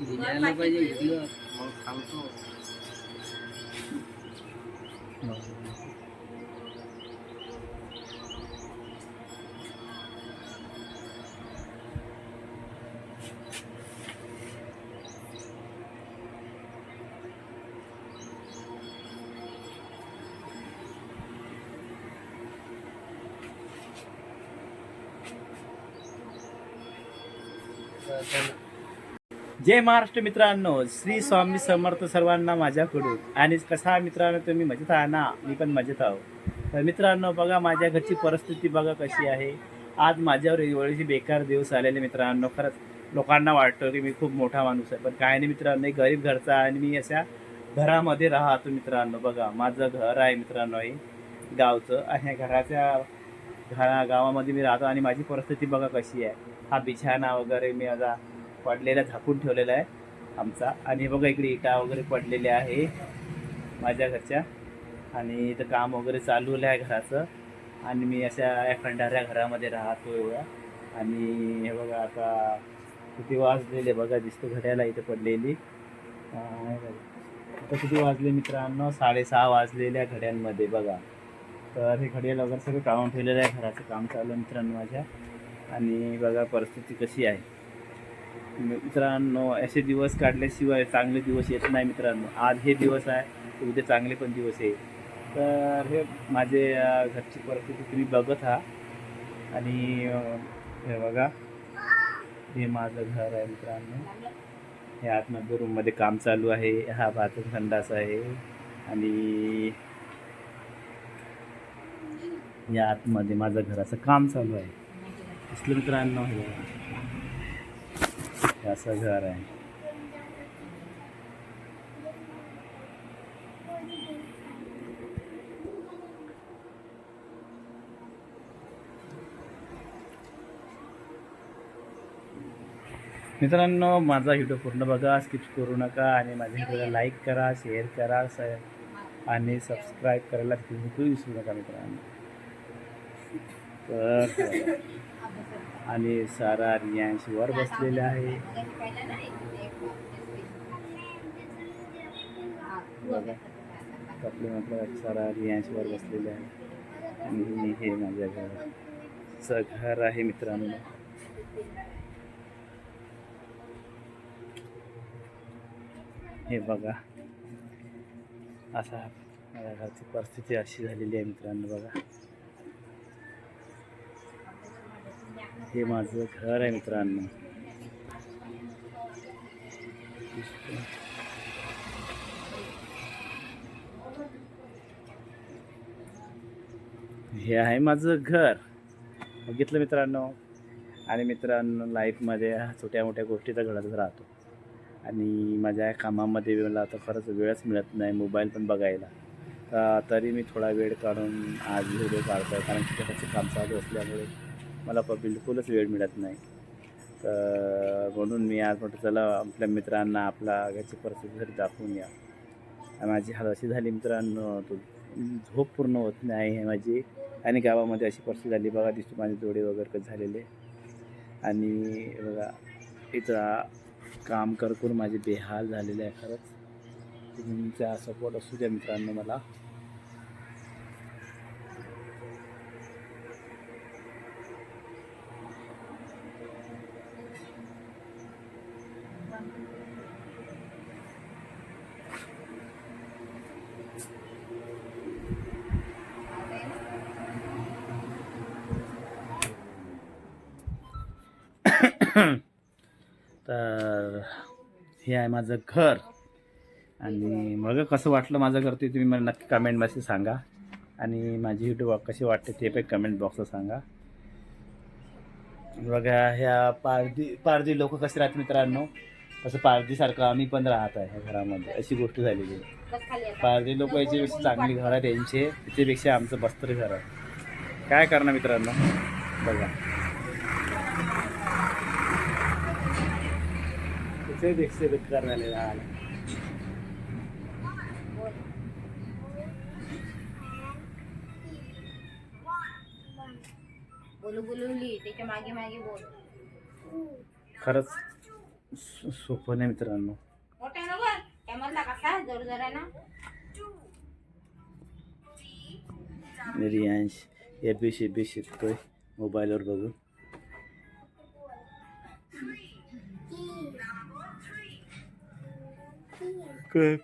घ्यायला पाहिजे व्हिडिओ मग सांगतो. जय महाराष्ट्र मित्रांनो, श्री स्वामी समर्थ सर्वांना माझ्याकडून. आणि कसा मित्रांनो तुम्ही मजेत आहात ना? मी पण मजेत आहो. तर मित्रांनो बघा, माझ्या घरची परिस्थिती बघा कशी आहे. आज माझ्यावर एवढेशी बेकार दिवस आलेले मित्रांनो. खरंच लोकांना वाटतं की मी खूप मोठा माणूस आहे, पण काय नाही मित्रांनो, एक गरीब घरचा आणि मी अशा घरामध्ये राहतो मित्रांनो. बघा माझं घर आहे मित्रांनो, हे गावचं, आणि गावामध्ये मी राहतो. आणि माझी परिस्थिती बघा कशी आहे. हा बिछाना वगैरे मी आता पडलेला झाकून ठेवलेला आहे आमचा. आणि बघा इकडे इटा वगैरे पडलेले आहे माझ्या घरच्या. आणि इथं काम वगैरे चालू आहे घराचं. आणि मी अशा खंडाऱ्या घरामध्ये राहतो एवढ्या. आणि हे बघा आता किती वाजलेले बघा, दिसतो घड्याला इथे पडलेली. आता किती वाजले मित्रांनो? 6:30 वाजलेल्या घड्यांमध्ये बघा. तर हे घड्याळ वगैरे सगळं काढून ठेवलेलं आहे. घराचं काम चालू आहे मित्रांनो माझ्या. आणि बघा परिस्थिती कशी आहे मित्रांनो. असे दिवस काढल्याशिवाय चांगले दिवस येत नाही मित्रांनो. आज हे दिवस आहे, उद्या चांगले पण दिवस येईल. तर हे माझे घरची परिस्थिती तुम्ही बघत आहात. आणि हे बघा, हे माझं घर आहे मित्रांनो. हे आतमध्ये रूममध्ये काम चालू आहे. हा बाथरूम संडास आहे. आणि या आतमध्ये माझं घराचं काम चालू आहे. दिसलं मित्रांनो? हे असं घर आहे. मित्रांनो माझा व्हिडिओ पूर्ण बघा, स्किप करू नका. आणि माझ्या व्हिडिओला लाईक करा, शेअर करा, आणि सबस्क्राईब करायला बिलकुल विसरू नका मित्रांनो. तर आणि सारा रियांश वर बसलेला आहे बघा. कपडे म्हटलं सारा रियांश वर बसलेला आहे. आणि हे माझ्या घराचं घर आहे मित्रांनो. हे बघा, असा माझ्या घरची परिस्थिती अशी झालेली आहे मित्रांनो. बघा हे माझं घर आहे मित्रांनो. हे आहे माझं घर, बघितलं मित्रांनो. आणि मित्रांनो लाईफमध्ये छोट्या मोठ्या गोष्टी तर घडतच राहतो. आणि माझ्या कामामध्ये मला आता खरंच वेळच मिळत नाही मोबाईल पण बघायला. तरी मी थोडा वेळ काढून आज व्हिडिओ काढतो आहे, कारण की त्याचं काम चालू असल्यामुळे मला बिलकुलच वेळ मिळत नाही. तर म्हणून मी आज म्हटलं चला आपल्या मित्रांना आपला घरची परिस्थिती तरी दाखवून या. माझी हाल अशी झाली मित्रांनो, तो झोप पूर्ण होत नाही आहे माझी. आणि गावामध्ये अशी परिस्थिती झाली बघा. दिसतो माझे डोळे वगैरे कसे झालेले. आणि बघा इथं काम करून माझे बेहाल झालेले आहे खरंच. तुमचा सपोर्ट असू द्या मित्रांनो मला. तर हे आहे माझं घर. आणि मग कसं वाटलं माझं घर ते तुम्ही मला नक्की कमेंटमध्ये सांगा. आणि माझी व्हिडिओ कशी वाटते ते पण कमेंट बॉक्सला सांगा. बघा ह्या पारधी लोक कसे राहतात मित्रांनो, तसं पारधीसारखं आम्ही पण राहत आहे ह्या घरामध्ये. अशी गोष्ट झालेली आहे. पारधी लोक याच्यापेक्षा चांगली घर आहे त्यांचे, त्याच्यापेक्षा आमचं बस्तर घर आहे. काय करणार मित्रांनो बघा. त्याच्यापेक्षा बेकार झालेला आला. बोलू बोलवली त्याच्या मागे मागे बोल. खरंच सोपं नाही मित्रांनो. मोठ्या ना बोल. काय म्हणला कसा जोर जोरानं. रियांश एबी शिकतोय मोबाईलवर बघून.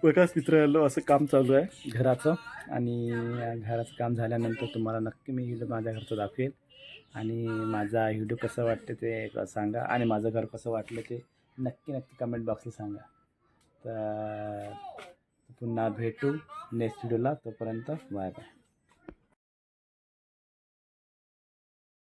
बघाच मित्रांनो असं काम चालू आहे घराचं. आणि घराचं काम झाल्यानंतर तुम्हाला नक्की मी माझ्या घरचं दाखवेल. आणि माझा व्हिडिओ कसं वाटते ते सांगा. आणि माझं घर कसं वाटलं ते नक्की कमेंट बॉक्सला सांगा. तर पुन्हा भेटू नेक्स्ट व्हिडिओला. तोपर्यंत बाय बाय.